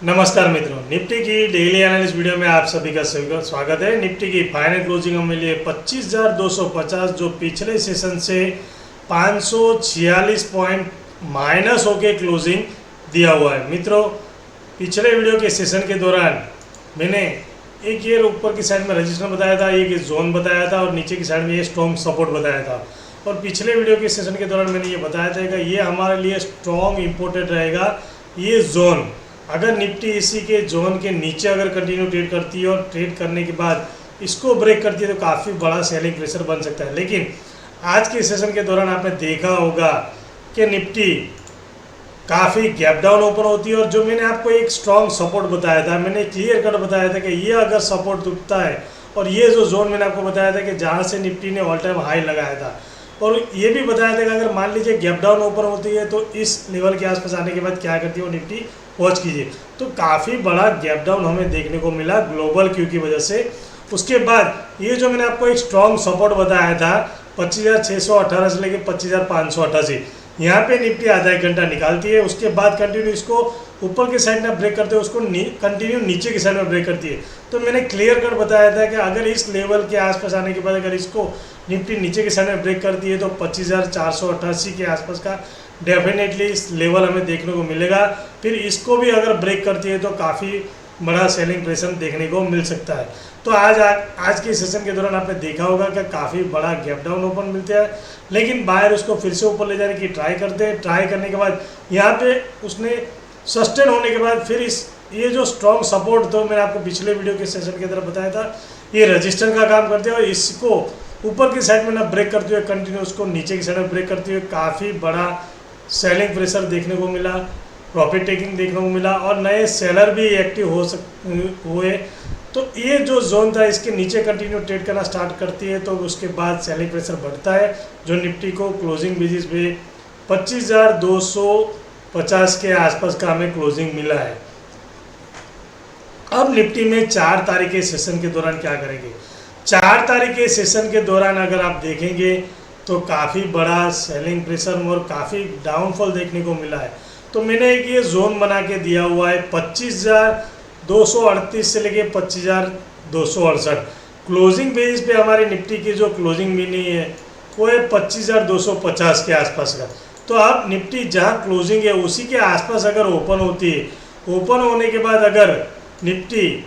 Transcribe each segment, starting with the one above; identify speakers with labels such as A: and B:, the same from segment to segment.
A: नमस्कार मित्रों, निफ्टी की डेली एनालिसिस वीडियो में आप सभी का स्वागत है। निफ्टी की फाइनल क्लोजिंग हमें लिए 25,250 जो पिछले सेशन से 546 पॉइंट माइनस होके क्लोजिंग दिया हुआ है। मित्रों, पिछले वीडियो के सेशन के दौरान मैंने एक ये ऊपर की साइड में रजिस्टर बताया था, एक जोन बताया था और नीचे की साइड में ये स्ट्रॉन्ग सपोर्ट बताया था। और पिछले वीडियो के सेशन के दौरान मैंने ये बताया था कि ये हमारे लिए स्ट्रॉन्ग इम्पोर्टेंट रहेगा। ये जोन अगर निफ्टी इसी के जोन के नीचे अगर कंटिन्यू ट्रेड करती है और ट्रेड करने के बाद इसको ब्रेक करती है तो काफ़ी बड़ा सेलिंग प्रेशर बन सकता है। लेकिन आज के सेशन के दौरान आपने देखा होगा कि निफ्टी काफ़ी गैप डाउन ओपन होती है और जो मैंने आपको एक स्ट्रॉन्ग सपोर्ट बताया था, मैंने क्लियर कट बताया था कि ये अगर सपोर्ट टूटता है और ये जो जोन मैंने आपको बताया था कि जहाँ से निफ्टी ने ऑल टाइम हाई लगाया था, और ये भी बताया था कि अगर मान लीजिए गैप डाउन ओपन होती है तो इस लेवल के आसपास आने के बाद क्या करती है वो निफ्टी वॉच कीजिए। तो काफ़ी बड़ा गैप डाउन हमें देखने को मिला ग्लोबल क्यू की वजह से। उसके बाद ये जो मैंने आपको एक स्ट्रॉन्ग सपोर्ट बताया था 25,618 से लेकर 25,588, यहाँ पे निफ्टी आधा एक घंटा निकालती है। उसके बाद कंटिन्यू इसको ऊपर के साइड में ब्रेक करते हैं, उसको कंटिन्यू नीचे की साइड में ब्रेक करती है। तो मैंने क्लियर कट बताया था कि अगर इस लेवल के आसपास आने के बाद अगर इसको निफ्टी नीचे की साइड में ब्रेक करती है तो 25,488 के आसपास का डेफिनेटली इस लेवल हमें देखने को मिलेगा। फिर इसको भी अगर ब्रेक करती है तो काफ़ी बड़ा सेलिंग प्रेशर देखने को मिल सकता है। तो आज के सेशन के दौरान आपने देखा होगा कि काफ़ी बड़ा गैप डाउन ओपन मिलता है, लेकिन बायर उसको फिर से ऊपर ले जाने की ट्राई करते हैं। ट्राई करने के बाद यहाँ पे उसने सस्टेन होने के बाद फिर ये जो स्ट्रॉन्ग सपोर्ट तो मैंने आपको पिछले वीडियो के सेशन की तरफ बताया था, ये रजिस्टर का काम करते हैं और इसको ऊपर की साइड में ना ब्रेक करते हुए कंटिन्यू उसको नीचे की साइड में ब्रेक करते हुए काफ़ी बड़ा सेलिंग प्रेशर देखने को मिला, प्रॉफिट टेकिंग देखने को मिला और नए सेलर भी एक्टिव हुए। तो ये जो जोन था इसके नीचे कंटिन्यू ट्रेड करना स्टार्ट करती है तो उसके बाद सेलिंग प्रेशर बढ़ता है, जो निफ्टी को क्लोजिंग बेसिस पे 25,250 के आसपास का हमें क्लोजिंग मिला है। अब निफ्टी में 4 तारीख के सेशन के दौरान क्या करेंगे? 4 तारीख के सेशन के दौरान अगर आप देखेंगे तो काफ़ी बड़ा सेलिंग प्रेशर और काफ़ी डाउनफॉल देखने को मिला है। तो मैंने एक ये जोन बना के दिया हुआ है 25,238 से लेके 25,268। क्लोजिंग बेस पे हमारी निफ्टी की जो क्लोजिंग मिली है वो है 25,250 के आसपास का। तो अब निफ्टी जहाँ क्लोजिंग है उसी के आसपास अगर ओपन होती है, ओपन होने के बाद अगर निफ्टी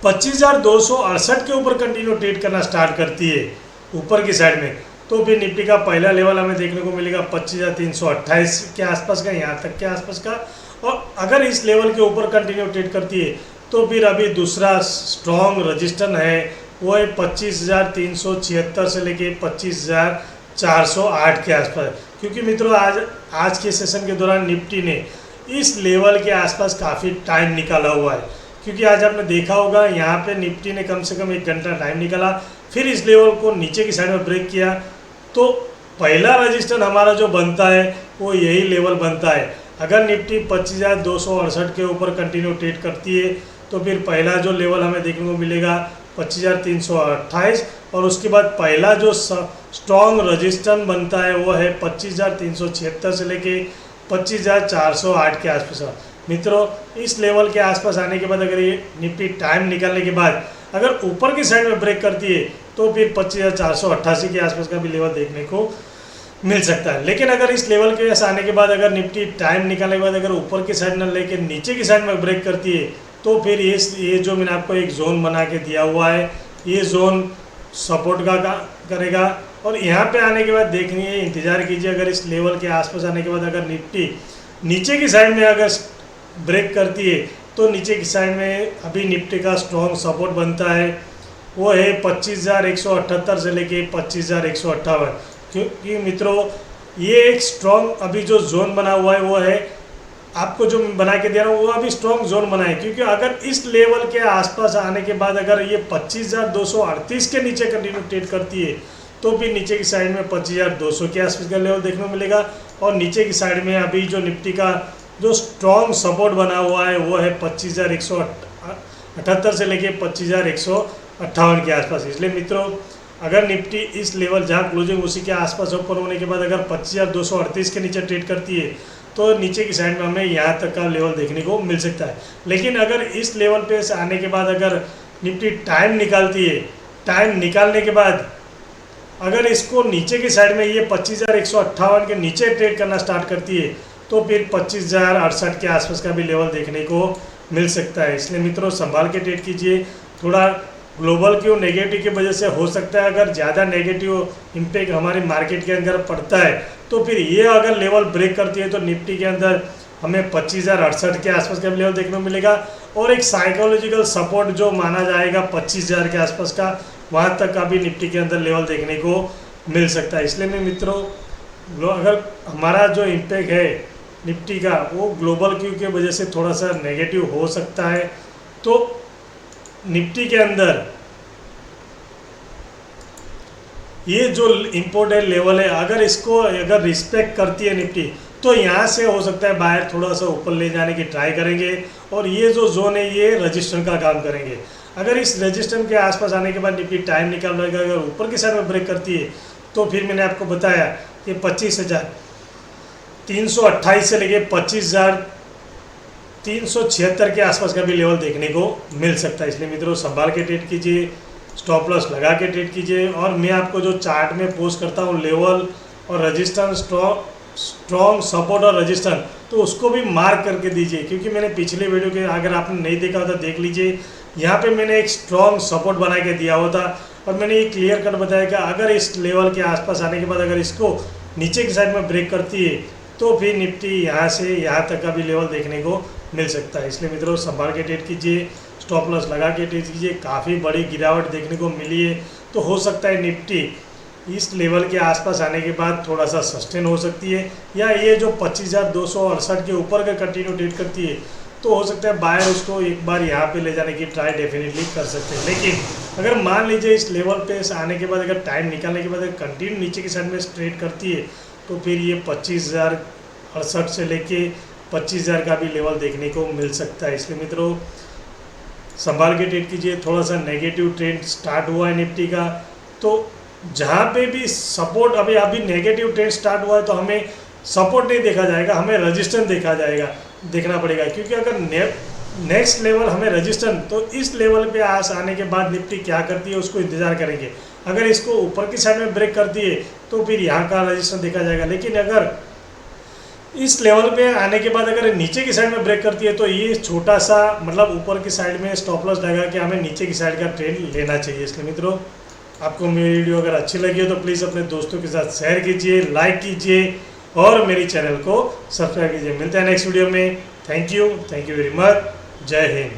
A: 25,268 के ऊपर कंटिन्यू ट्रेड करना स्टार्ट करती है ऊपर की साइड में, तो फिर निफ्टी का पहला लेवल हमें देखने को मिलेगा 25,328 के आसपास का, यहाँ तक के आसपास का। और अगर इस लेवल के ऊपर कंटिन्यू ट्रेड करती है तो फिर अभी दूसरा स्ट्रॉन्ग रजिस्टर है वो है 25,376 से लेके 25,408 के आसपास। क्योंकि मित्रों आज के सेशन के दौरान निफ्टी ने इस लेवल के आसपास काफ़ी टाइम निकाला हुआ है। क्योंकि आज आपने देखा होगा यहाँ पे निफ्टी ने कम से कम 1 घंटा टाइम निकाला, फिर इस लेवल को नीचे की साइड में ब्रेक किया। तो पहला रजिस्टर हमारा जो बनता है वो यही लेवल बनता है। अगर निफ्टी 25,268 के ऊपर कंटिन्यू ट्रेड करती है तो फिर पहला जो लेवल हमें देखने को मिलेगा 25,328 और उसके बाद पहला जो स्ट्रॉन्ग रजिस्टर बनता है वो है 25,376 से लेके 25,408 के आसपास। मित्रों, इस लेवल के आसपास आने के बाद अगर ये निफ्टी टाइम निकालने के बाद अगर ऊपर की साइड में ब्रेक करती है तो फिर 25,488 के आसपास का भी लेवल देखने को मिल सकता है। लेकिन अगर इस लेवल के पास आने के बाद अगर निफ्टी टाइम निकालने के बाद अगर ऊपर की साइड न लेके नीचे की साइड में ब्रेक करती है तो फिर ये जो मैंने आपको एक जोन बना के दिया हुआ है, ये जोन सपोर्ट का करेगा। और यहाँ पे आने के बाद देखिए, इंतज़ार कीजिए, अगर इस लेवल के आसपास आने के बाद अगर निफ्टी नीचे की साइड में अगर ब्रेक करती है तो नीचे की साइड में अभी निफ्टी का स्ट्रॉन्ग सपोर्ट बनता है वो है 25,178 से लेके 25,158। क्योंकि मित्रों ये एक स्ट्रॉन्ग अभी जो जोन बना हुआ है वो है, आपको जो बना के दे रहा हूँ वो अभी स्ट्रॉन्ग जोन बना है। क्योंकि अगर इस लेवल के आसपास आने के बाद अगर ये 25,238 के नीचे कंटिन्यू ट्रेड करती है तो फिर नीचे की साइड में 25,200 के आसपास का लेवल देखने को मिलेगा। और नीचे की साइड में अभी जो निफ्टी का जो स्ट्रॉन्ग सपोर्ट बना हुआ है वो है 25,178 से लेके 25,158 के आसपास। इसलिए मित्रों, अगर निफ्टी इस लेवल जहाँ क्लोजिंग उसी के आसपास ओपन होने के बाद अगर 25,238 के नीचे ट्रेड करती है तो नीचे की साइड में हमें यहाँ तक का लेवल देखने को मिल सकता है। लेकिन अगर इस लेवल पे से आने के बाद अगर निफ्टी टाइम निकालती है, टाइम निकालने के बाद अगर इसको नीचे की साइड में ये 25,158 के नीचे ट्रेड करना स्टार्ट करती है तो फिर 25,068 के आसपास का भी लेवल देखने को मिल सकता है। इसलिए मित्रों संभाल के ट्रेड कीजिए। थोड़ा ग्लोबल क्यों नेगेटिव की वजह से हो सकता है, अगर ज़्यादा नेगेटिव इम्पैक्ट हमारी मार्केट के अंदर पड़ता है तो फिर ये अगर लेवल ब्रेक करती है तो निफ्टी के अंदर हमें 25,068 के आसपास का भी लेवल देखने को मिलेगा और एक साइकोलॉजिकल सपोर्ट जो माना जाएगा 25,000 के आसपास का, वहाँ तक का भी निफ्टी के अंदर लेवल देखने को मिल सकता है। इसलिए मैं मित्रों अगर हमारा जो इम्पैक्ट है निफ्टी का वो ग्लोबल क्यू की वजह से थोड़ा सा नेगेटिव हो सकता है, तो निफ्टी के अंदर ये जो इम्पोर्टेंट लेवल है अगर इसको अगर रिस्पेक्ट करती है निफ्टी तो यहाँ से हो सकता है बाहर थोड़ा सा ऊपर ले जाने की ट्राई करेंगे और ये जो जोन है ये रजिस्टर का काम करेंगे। अगर इस रजिस्टर के आसपास आने के बाद निफ्टी टाइम निकाल रहेगा, अगर ऊपर की साइड में ब्रेक करती है तो फिर मैंने आपको बताया कि 25,328 से लेके 25,376 के आसपास का भी लेवल देखने को मिल सकता है। इसलिए मित्रों संभाल के ट्रेड कीजिए, स्टॉप लॉस लगा के ट्रेड कीजिए और मैं आपको जो चार्ट में पोस्ट करता हूँ लेवल और रजिस्टर, स्ट्रॉन्ग सपोर्ट और रजिस्टर, तो उसको भी मार्क करके दीजिए क्योंकि मैंने पिछले वीडियो के अगर आपने नहीं देखा होता देख लीजिए, यहाँ पे मैंने एक स्ट्रॉन्ग सपोर्ट बना के दिया हुआ था और मैंने ये क्लियर कट बताया कि अगर इस लेवल के आसपास आने के बाद अगर इसको नीचे की साइड में ब्रेक करती है तो फिर निफ्टी यहाँ से यहाँ तक का भी लेवल देखने को मिल सकता है। इसलिए मित्रों संभाल के ट्रेड कीजिए, स्टॉप लॉस लगा के ट्रेड कीजिए। काफ़ी बड़ी गिरावट देखने को मिली है तो हो सकता है निफ्टी इस लेवल के आसपास आने के बाद थोड़ा सा सस्टेन हो सकती है या ये जो 25,268 के ऊपर का कंटिन्यू ट्रेड करती है तो हो सकता है बायर उसको एक बार यहाँ पे ले जाने की ट्राई डेफिनेटली कर सकते हैं। लेकिन अगर मान लीजिए इस लेवल पे आने के बाद अगर टाइम निकालने के बाद अगर कंटिन्यू नीचे की साइड में ट्रेड करती है तो फिर ये 25,068 से लेके 25,000 का भी लेवल देखने को मिल सकता है। इसलिए मित्रों संभाल के ट्रेड कीजिए। थोड़ा सा नेगेटिव ट्रेंड स्टार्ट हुआ है निफ्टी का, तो जहाँ पे भी सपोर्ट अभी नेगेटिव ट्रेंड स्टार्ट हुआ है तो हमें सपोर्ट नहीं देखा जाएगा, हमें रजिस्टेंस देखना पड़ेगा क्योंकि अगर नेक्स्ट लेवल हमें रजिस्टेंस, तो इस लेवल पे आने के बाद निफ्टी क्या करती है उसको इंतज़ार करेंगे। अगर इसको ऊपर की साइड में ब्रेक करती है तो फिर यहाँ का रजिस्टेंस देखा जाएगा। लेकिन अगर इस लेवल पे आने के बाद अगर नीचे की साइड में ब्रेक करती है तो ये छोटा सा मतलब ऊपर की साइड में स्टॉप लॉस लगा के हमें नीचे की साइड का ट्रेड लेना चाहिए। इसलिए मित्रों आपको मेरी वीडियो अगर अच्छी लगी हो तो प्लीज़ अपने दोस्तों के साथ शेयर कीजिए, लाइक कीजिए और मेरी चैनल को सब्सक्राइब कीजिए। मिलते हैं नेक्स्ट वीडियो में। Thank you very much. जय हिंद।